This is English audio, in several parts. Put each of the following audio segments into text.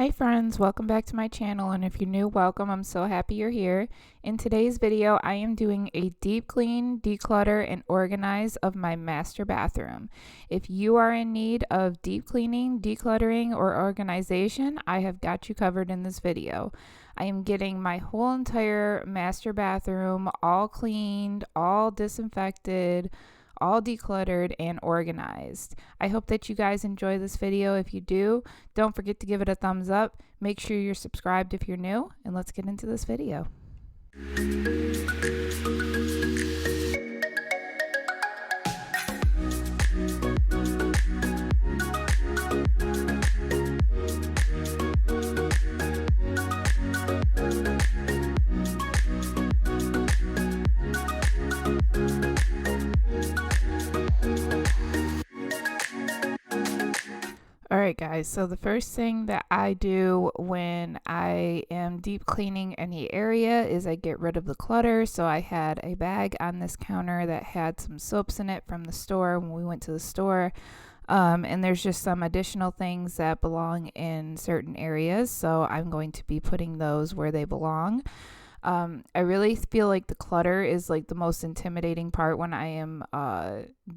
Hi friends, welcome back to my channel, and if you're new, welcome. I'm so happy you're here. In today's video, I am doing a deep clean, declutter, and organize of my master bathroom. If you are in need of deep cleaning, decluttering, or organization, I have got you covered in this video. I am getting my whole entire master bathroom all cleaned, all disinfected, all decluttered and organized. I hope that you guys enjoy this video. If you do, don't forget to give it a thumbs up. Make sure you're subscribed if you're new, and let's get into this video. Alright guys, so the first thing that I do when I am deep cleaning any area is I get rid of the clutter. So I had a bag on this counter that had some soaps in it from the store when we went to the store. And there's just some additional things that belong in certain areas, so I'm going to be putting those where they belong. I really feel like the clutter is like the most intimidating part when I am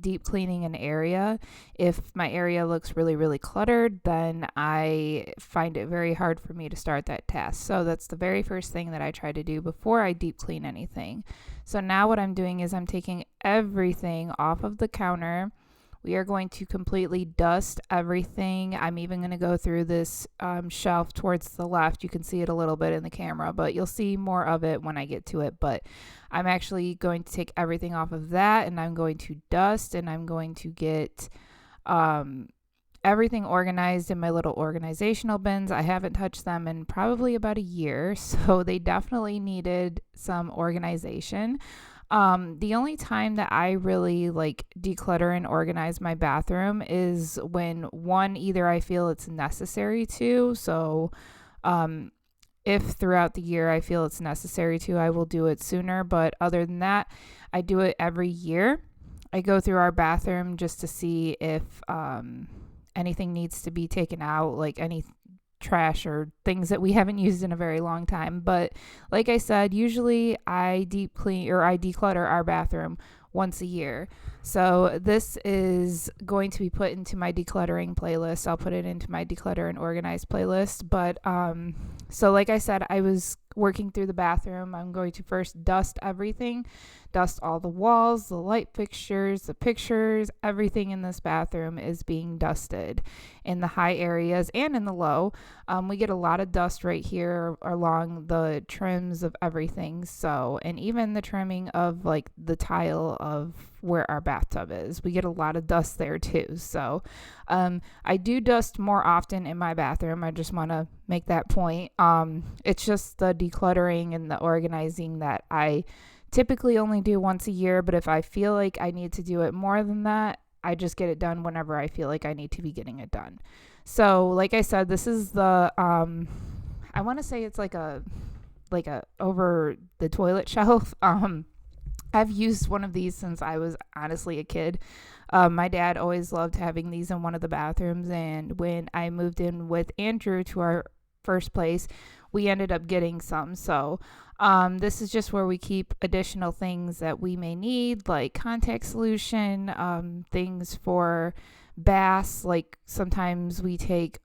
deep cleaning an area. If my area looks really cluttered, then I find it very hard for me to start that task. So that's the very first thing that I try to do before I deep clean anything. So now what I'm doing is I'm taking everything off of the counter. We are going to completely dust everything. I'm even going to go through this shelf towards the left. You can see it a little bit in the camera, but you'll see more of it when I get to it. But I'm actually going to take everything off of that, and I'm going to dust, and I'm going to get everything organized in my little organizational bins. I haven't touched them in probably about a year, so they definitely needed some organization. The only time that I really like declutter and organize my bathroom is when either I feel it's necessary to. So, if throughout the year I feel it's necessary to, I will do it sooner. But other than that, I do it every year. I go through our bathroom just to see if, anything needs to be taken out, like any trash or things that we haven't used in a very long time. But like I said, usually I deep clean or I declutter our bathroom once a year. So this is going to be put into my decluttering playlist. I'll put it into my declutter and organize playlist. But so like I said, I was working through the bathroom. I'm going to first dust everything, dust all the walls, the light fixtures, the pictures. Everything in this bathroom is being dusted in the high areas and in the low. We get a lot of dust right here along the trims of everything. So, and even the trimming of like the tile of where our bathtub is, we get a lot of dust there too. So I do dust more often in my bathroom. I just want to make that point. It's just the decluttering and the organizing that I typically only do once a year, but if I feel like I need to do it more than that, I just get it done whenever I feel like I need to be getting it done. So like I said, this is the I want to say it's like a over the toilet shelf. I've used one of these since I was honestly a kid. My dad always loved having these in one of the bathrooms, and when I moved in with Andrew to our first place, we ended up getting some. So this is just where we keep additional things that we may need, like contact solution, things for baths. Like sometimes we take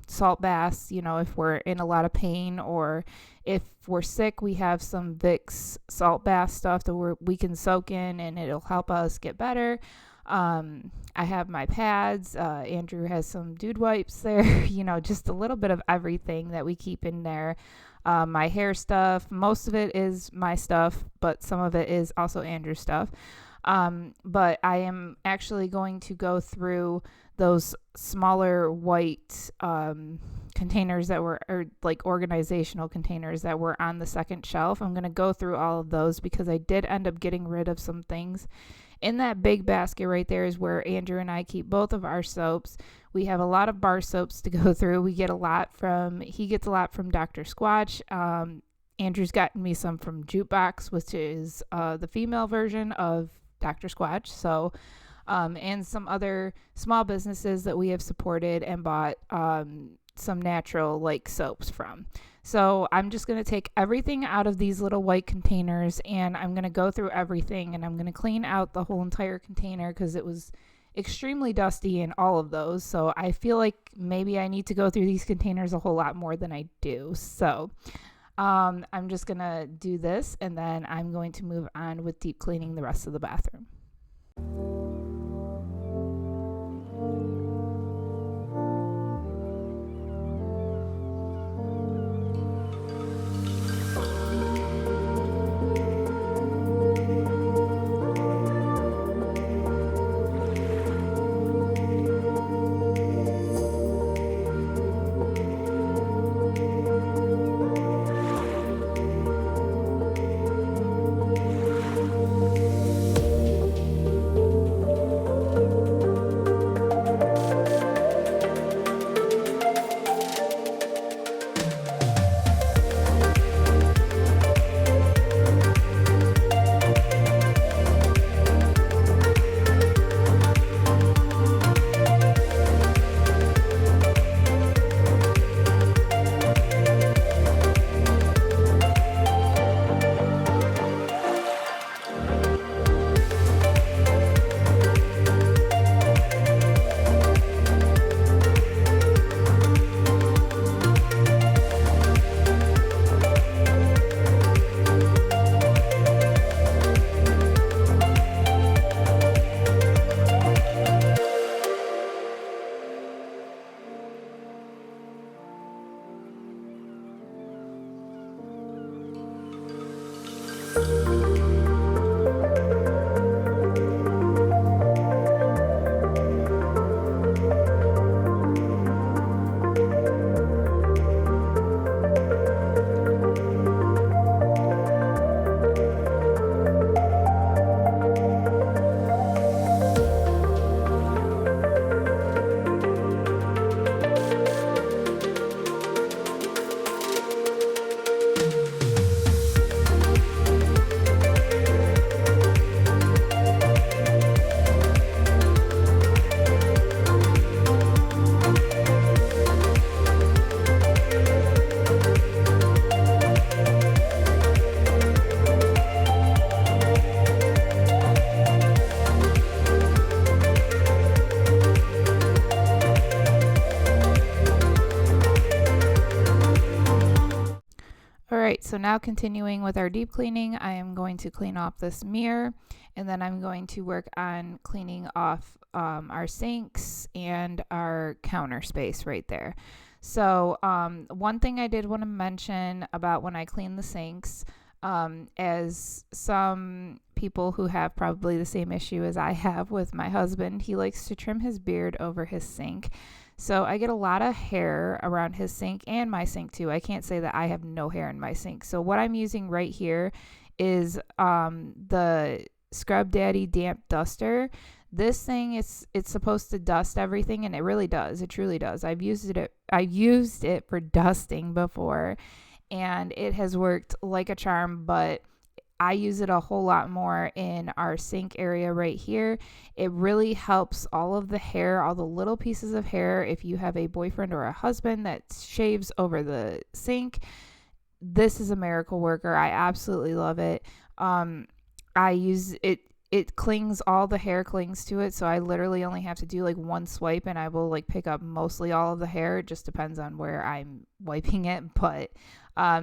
salt baths, if we're in a lot of pain, or if we're sick, we have some Vicks salt bath stuff that we can soak in, and it'll help us get better. I have my pads. Andrew has some dude wipes there, just a little bit of everything that we keep in there. My hair stuff, most of it is my stuff, but some of it is also Andrew's stuff. But I am actually going to go through those smaller white containers that were, or like organizational containers that were on the second shelf. I'm going to go through all of those because I did end up getting rid of some things. In that big basket right there is where Andrew and I keep both of our soaps. We have a lot of bar soaps to go through. He gets a lot from Dr. Squatch. Andrew's gotten me some from Jukebox, which is the female version of Dr. Squatch. So, and some other small businesses that we have supported and bought some natural like soaps from. So I'm just going to take everything out of these little white containers, and I'm going to go through everything, and I'm going to clean out the whole entire container because it was extremely dusty in all of those. So I feel like maybe I need to go through these containers a whole lot more than I do. So I'm just going to do this, and then I'm going to move on with deep cleaning the rest of the bathroom. Alright, so now continuing with our deep cleaning, I am going to clean off this mirror, and then I'm going to work on cleaning off our sinks and our counter space right there. So one thing I did want to mention about when I clean the sinks, as some people who have probably the same issue as I have with my husband, he likes to trim his beard over his sink. So I get a lot of hair around his sink and my sink too. I can't say that I have no hair in my sink. So what I'm using right here is the Scrub Daddy damp duster. This thing it's supposed to dust everything, and it really does. It truly does. I've used it for dusting before, and it has worked like a charm, but I use it a whole lot more in our sink area right here. It really helps all of the hair, all the little pieces of hair. If you have a boyfriend or a husband that shaves over the sink, this is a miracle worker. I absolutely love it. I use it. It clings, all the hair clings to it. So I literally only have to do like one swipe and I will like pick up mostly all of the hair. It just depends on where I'm wiping it. But,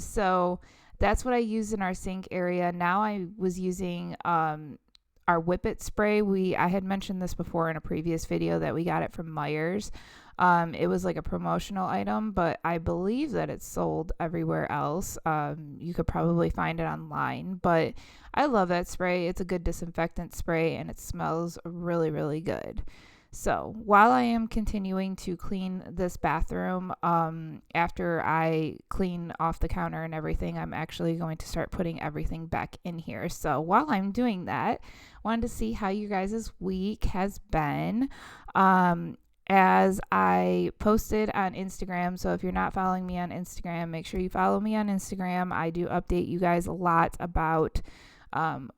so that's what I use in our sink area. Now I was using our Whippet spray. I had mentioned this before in a previous video that we got it from Meijer's. It was like a promotional item, but I believe that it's sold everywhere else. You could probably find it online, but I love that spray. It's a good disinfectant spray and it smells really, really good. So while I am continuing to clean this bathroom, after I clean off the counter and everything, I'm actually going to start putting everything back in here. So while I'm doing that, wanted to see how you guys' week has been. As I posted on Instagram, so if you're not following me on Instagram, make sure you follow me on Instagram. I do update you guys a lot about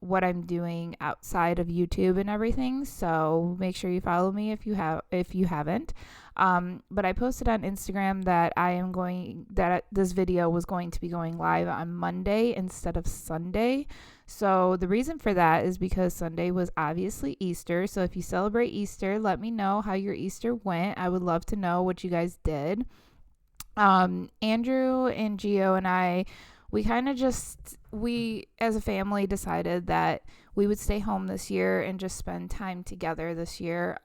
what I'm doing outside of YouTube and everything. So make sure you follow me if you haven't. But I posted on Instagram that this video was going to be going live on Monday instead of Sunday. So the reason for that is because Sunday was obviously Easter. So if you celebrate Easter, let me know how your Easter went. I would love to know what you guys did. Andrew and Gio and I, we as a family decided that we would stay home this year and just spend time together this year.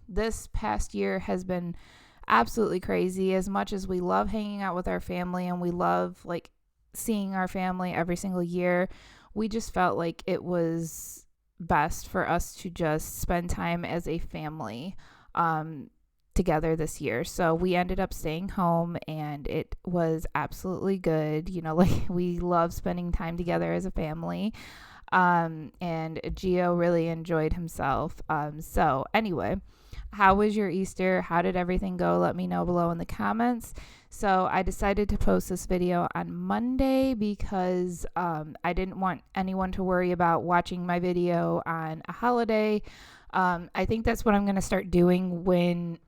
This past year has been absolutely crazy. As much as we love hanging out with our family and we love like seeing our family every single year, we just felt like it was best for us to just spend time as a family together this year. So we ended up staying home and it was absolutely good. Like we love spending time together as a family. And Gio really enjoyed himself. So anyway, how was your Easter? How did everything go? Let me know below in the comments. So I decided to post this video on Monday because I didn't want anyone to worry about watching my video on a holiday. I think that's what I'm going to start doing when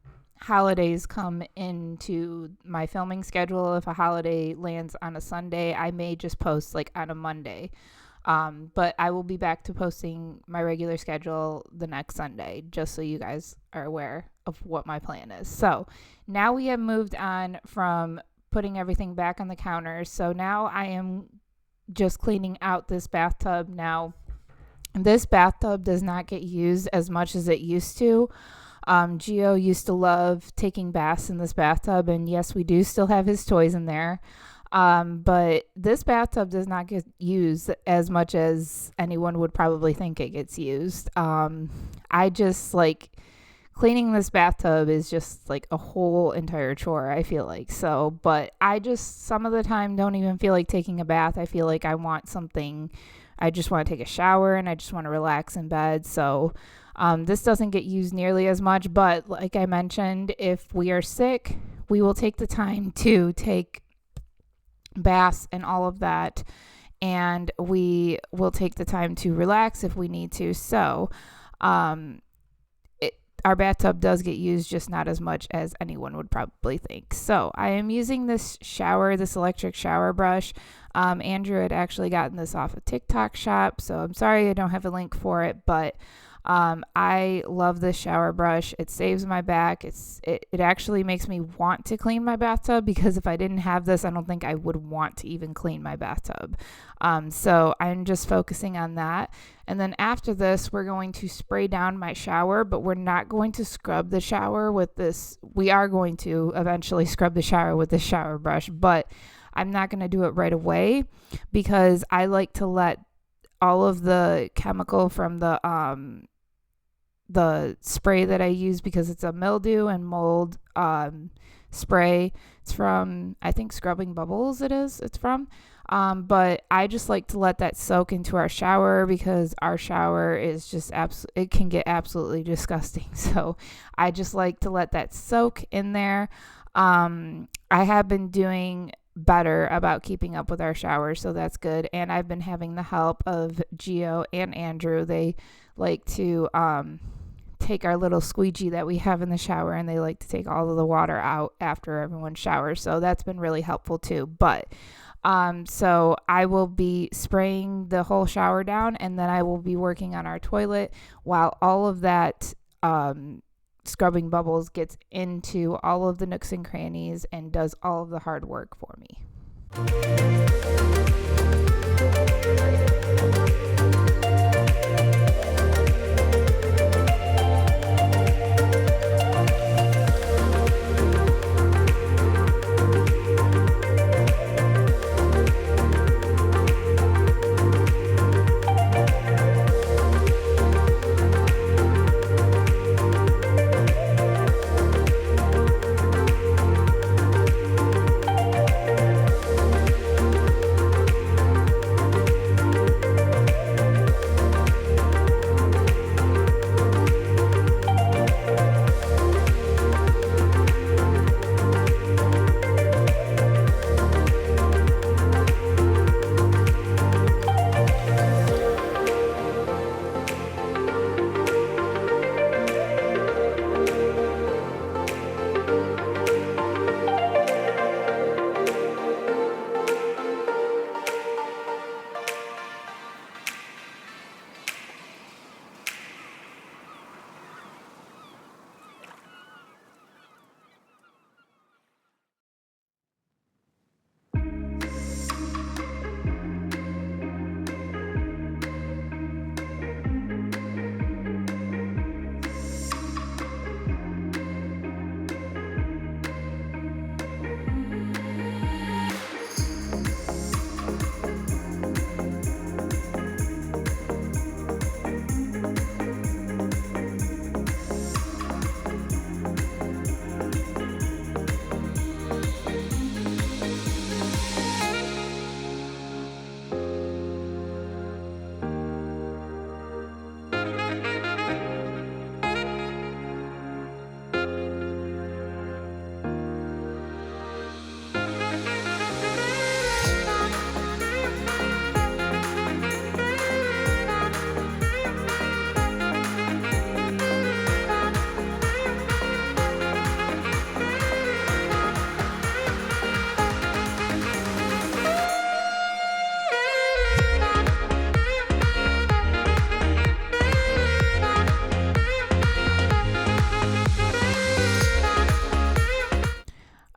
holidays come into my filming schedule. If a holiday lands on a Sunday, I may just post like on a Monday. But I will be back to posting my regular schedule the next Sunday, just so you guys are aware of what my plan is. So now we have moved on from putting everything back on the counter. So now I am just cleaning out this bathtub. Now, this bathtub does not get used as much as it used to. Gio used to love taking baths in this bathtub, and yes, we do still have his toys in there. But this bathtub does not get used as much as anyone would probably think it gets used. I just like cleaning this bathtub is just like a whole entire chore, I feel like. So, but I just some of the time don't even feel like taking a bath. I feel like I just want to take a shower and I just want to relax in bed. So, this doesn't get used nearly as much, but like I mentioned, if we are sick, we will take the time to take baths and all of that, and we will take the time to relax if we need to. So our bathtub does get used, just not as much as anyone would probably think. So I am using this electric shower brush. Andrew had actually gotten this off of TikTok shop, so I'm sorry I don't have a link for it, but I love this shower brush. It saves my back. It actually makes me want to clean my bathtub, because if I didn't have this, I don't think I would want to even clean my bathtub. So I'm just focusing on that. And then after this, we're going to spray down my shower, but we're not going to scrub the shower with this. We are going to eventually scrub the shower with this shower brush, but I'm not going to do it right away, because I like to let all of the chemical from the spray that I use, because it's a mildew and mold spray. It's from, I think, Scrubbing Bubbles it's from. But I just like to let that soak into our shower, because our shower is just it can get absolutely disgusting. So I just like to let that soak in there. I have been doing better about keeping up with our showers, so that's good. And I've been having the help of Gio and Andrew. They like to take our little squeegee that we have in the shower, and they like to take all of the water out after everyone showers. So that's been really helpful too. But so I will be spraying the whole shower down, and then I will be working on our toilet while all of that Scrubbing Bubbles gets into all of the nooks and crannies and does all of the hard work for me.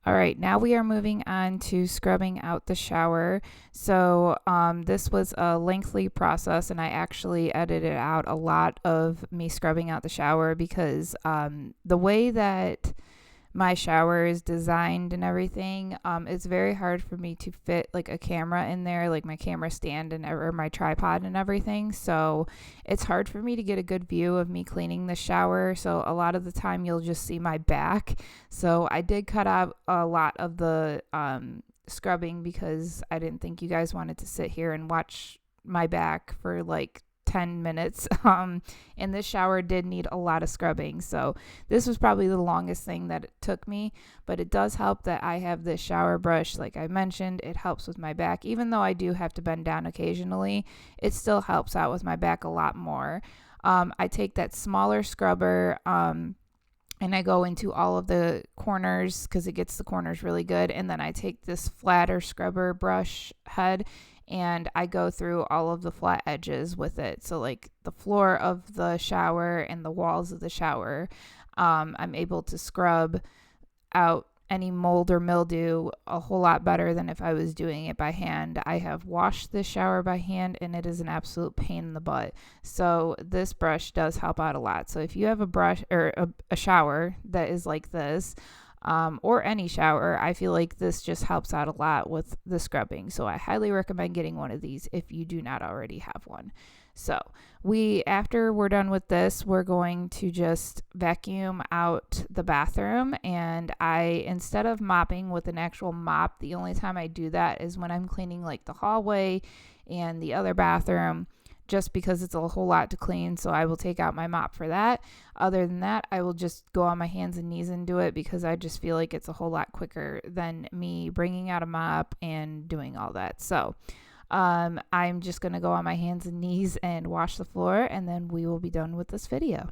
All right, now we are moving on to scrubbing out the shower. So this was a lengthy process, and I actually edited out a lot of me scrubbing out the shower because the way that my shower is designed and everything, it's very hard for me to fit like a camera in there, like my camera stand and or my tripod and everything. So it's hard for me to get a good view of me cleaning the shower. So a lot of the time you'll just see my back. So I did cut out a lot of the scrubbing because I didn't think you guys wanted to sit here and watch my back for like 10 minutes. And this shower did need a lot of scrubbing. So this was probably the longest thing that it took me, but it does help that I have this shower brush. Like I mentioned, it helps with my back. Even though I do have to bend down occasionally, it still helps out with my back a lot more. I take that smaller scrubber, and I go into all of the corners because it gets the corners really good. And then I take this flatter scrubber brush head and I go through all of the flat edges with it. So like the floor of the shower and the walls of the shower, I'm able to scrub out any mold or mildew a whole lot better than if I was doing it by hand. I have washed this shower by hand and it is an absolute pain in the butt. So this brush does help out a lot. So if you have a brush or a shower that is like this, or any shower, I feel like this just helps out a lot with the scrubbing. So I highly recommend getting one of these if you do not already have one. So after we're done with this, we're going to just vacuum out the bathroom. And instead of mopping with an actual mop, the only time I do that is when I'm cleaning like the hallway and the other bathroom, just because it's a whole lot to clean. So I will take out my mop for that. Other than that, I will just go on my hands and knees and do it because I just feel like it's a whole lot quicker than me bringing out a mop and doing all that. So I'm just going to go on my hands and knees and wash the floor, and then we will be done with this video.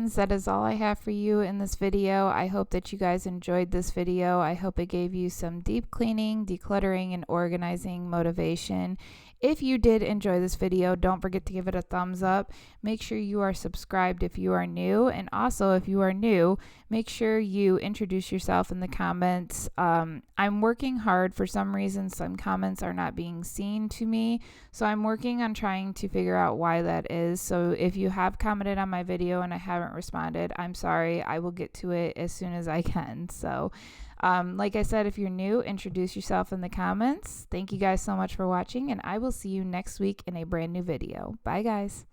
friends, that is all I have for you in this video. I hope that you guys enjoyed this video. I hope it gave you some deep cleaning, decluttering, and organizing motivation. If you did enjoy this video, don't forget to give it a thumbs up. Make sure you are subscribed if you are new. And also, if you are new, make sure you introduce yourself in the comments. I'm working hard. For some reason, some comments are not being seen to me. So I'm working on trying to figure out why that is. So if you have commented on my video and I haven't responded, I'm sorry. I will get to it as soon as I can. So like I said, if you're new, introduce yourself in the comments. Thank you guys so much for watching, and I will see you next week in a brand new video. Bye, guys.